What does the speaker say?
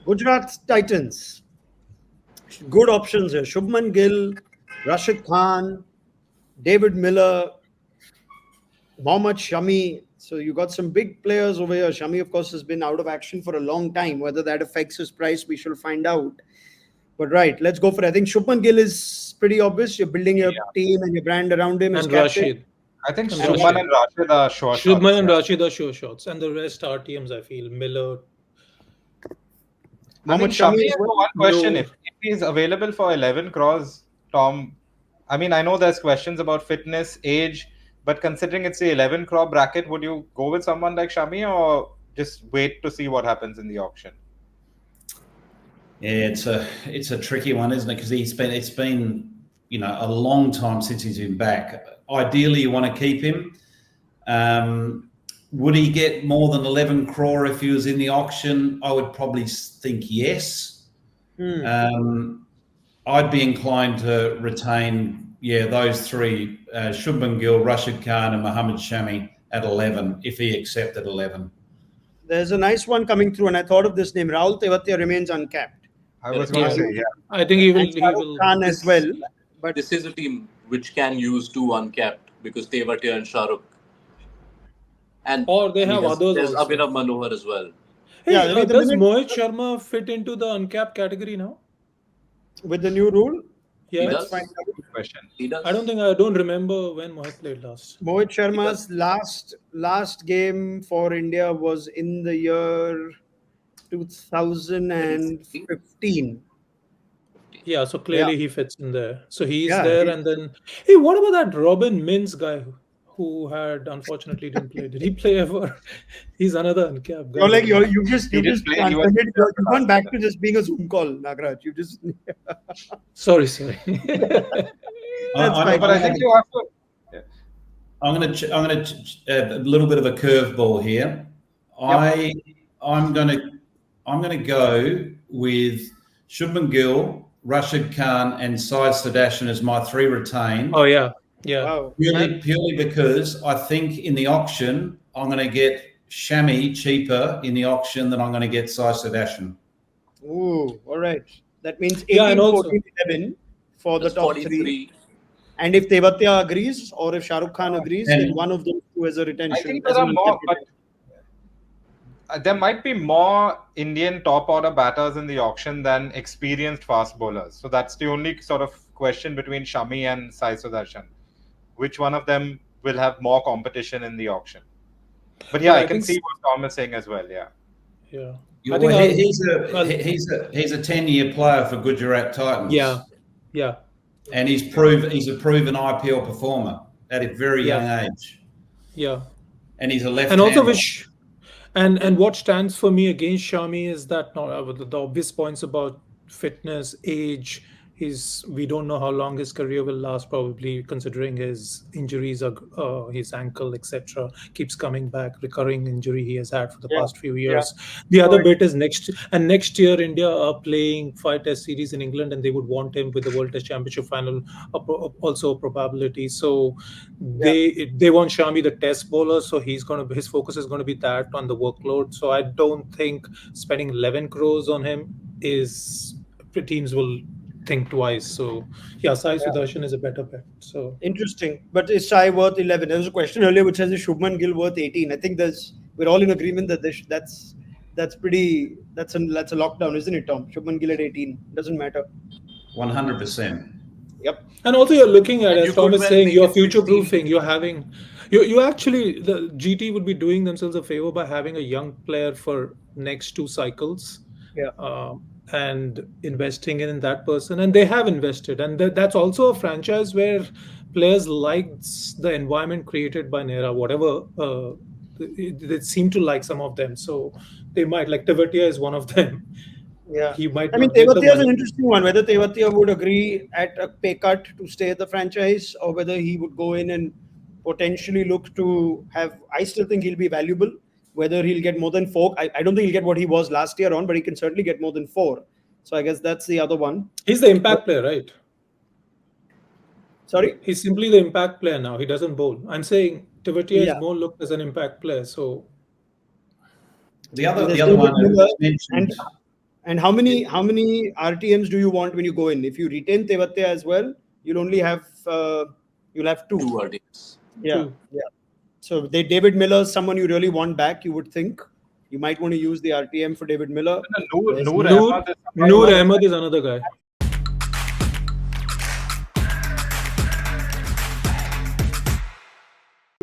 Gujarat Titans. Good options here. Shubman Gill, Rashid Khan, David Miller, Mohammed Shami. So you got some big players over here. Shami, of course, has been out of action for a long time. Whether that affects his price, we shall find out. But right, let's go for it. I think Shubman Gill is pretty obvious. You're building your Yeah. team and your brand around him as And captain. Rashid. I think And Shubman Rashid. and Rashid are sure shots. Shubman and Yeah. Rashid are sure shots. And the rest are TMs, I feel. Miller. I Mohammed mean, Shami Shami as has well. one question. No. If he's available for 11 crores, Tom, I mean, I know there's questions about fitness, age, but considering it's the 11 crore bracket, would you go with someone like Shami or just wait to see what happens in the auction? Yeah, it's a tricky one, isn't it? Because it's been a long time since he's been back. Ideally, you want to keep him. Would he get more than 11 crore if he was in the auction? I would probably think yes. I'd be inclined to retain, those three, Shubman Gill, Rashid Khan and Mohammed Shami at 11, if he accepted 11. There's a nice one coming through, and I thought of this name. Rahul Tewatia remains uncapped. I was going to say, yeah. I think he will. And Shah Rukh Khan as well. But This is a team which can use two uncapped because Tewatia and Shah Rukh. And Or they have others There's also. Abhinav Manohar as well. Hey, Yeah, I mean, the does minute- Mohit Sharma fit into the uncapped category now? with the new rule, Yeah. He let's does. find out. Good question. He does. I don't remember when Mohit played last. Mohit Sharma's last game for India was in the year 2015. Yeah, so clearly he fits in there. So he's Yeah, there, he- and then hey, what about that Robin Mins guy who had unfortunately didn't play? Did he play ever? He's another uncapped guy. You just played, he was- transcended. You've gone back to just being a Zoom call, Nagraj. You just Sorry. That's I- fine. But I think you have to. I'm going to a little bit of a curveball here. I'm going to go with Shubman Gill, Rashid Khan, and Sai Sudharsan as my three retained. Oh yeah. wow. Purely because I think in the auction I'm going to get Shami cheaper in the auction than I'm going to get Sai Sudharsan. Ooh, all right. That means 18, Yeah, and also- 14, 11 for the That's top 43. three. And if Tewatia agrees, or if Shah Rukh Khan agrees, And- then one of those two has a retention. I think as there are an more, uncapped. but there might be more Indian top order batters in the auction than experienced fast bowlers. So that's the only sort of question between Shami and Sai Sudharsan. Which one of them will have more competition in the auction? But yeah, Well, I I can think- see what Tom is saying as well. Yeah. Yeah. Well, I think he's a 10-year player for Gujarat Titans. Yeah. And he's a proven IPL performer at a very young age. Yeah. And he's a left And also and what stands for me against Shami is that the obvious points about fitness, age. We don't know how long his career will last, probably considering his injuries, his ankle, etc. keeps coming back, recurring injury he has had for the past few years. The other bit is next year India are playing 5 Test series in England, and they would want him with the World Test Championship final, also a probability. So they want Shami the Test bowler, so his focus is going to be that on the workload. So I don't think spending 11 crores on him teams will think twice. So Sai Sudharsan is a better bet. So Interesting. But is Sai worth 11? There was a question earlier which says is Shubman Gill worth 18? I think we're all in agreement that that's a lockdown, isn't it, Tom? Shubman Gill at 18. Doesn't matter. 100%. Yep. and also you're looking at, And as you Tom could is well saying, make you're it future 16. proofing. You're having you actually, the GT would be doing themselves a favor by having a young player for next 2 cycles. And investing in that person, and they have invested, and that's also a franchise where players like the environment created by Nehra, whatever they seem to like some of them, so they might, like Tewatia is one of them. Yeah. He might I mean, not get the Tewatia is an money. interesting one. Whether Tewatia would agree at a pay cut to stay at the franchise, or whether he would go in and potentially look to have. I still think he'll be valuable. Whether he'll get more than 4, I don't think he'll get what he was last year on, but he can certainly get more than 4. So I guess that's the other one. He's the impact player, right? Sorry? He's simply the impact player now. He doesn't bowl. I'm saying Tewatia Yeah. is more looked as an impact player. So The other There's one David Miller that's mentioned. And how many RTMs do you want when you go in? If you retain Tewatia as well, you'll only have you'll have 2. 2 RDs. Yeah, True. yeah. So David Miller is someone you really want back. You would think you might want to use the RTM for David Miller. Noor There's Ahmed is Noor Ahmed is another guy.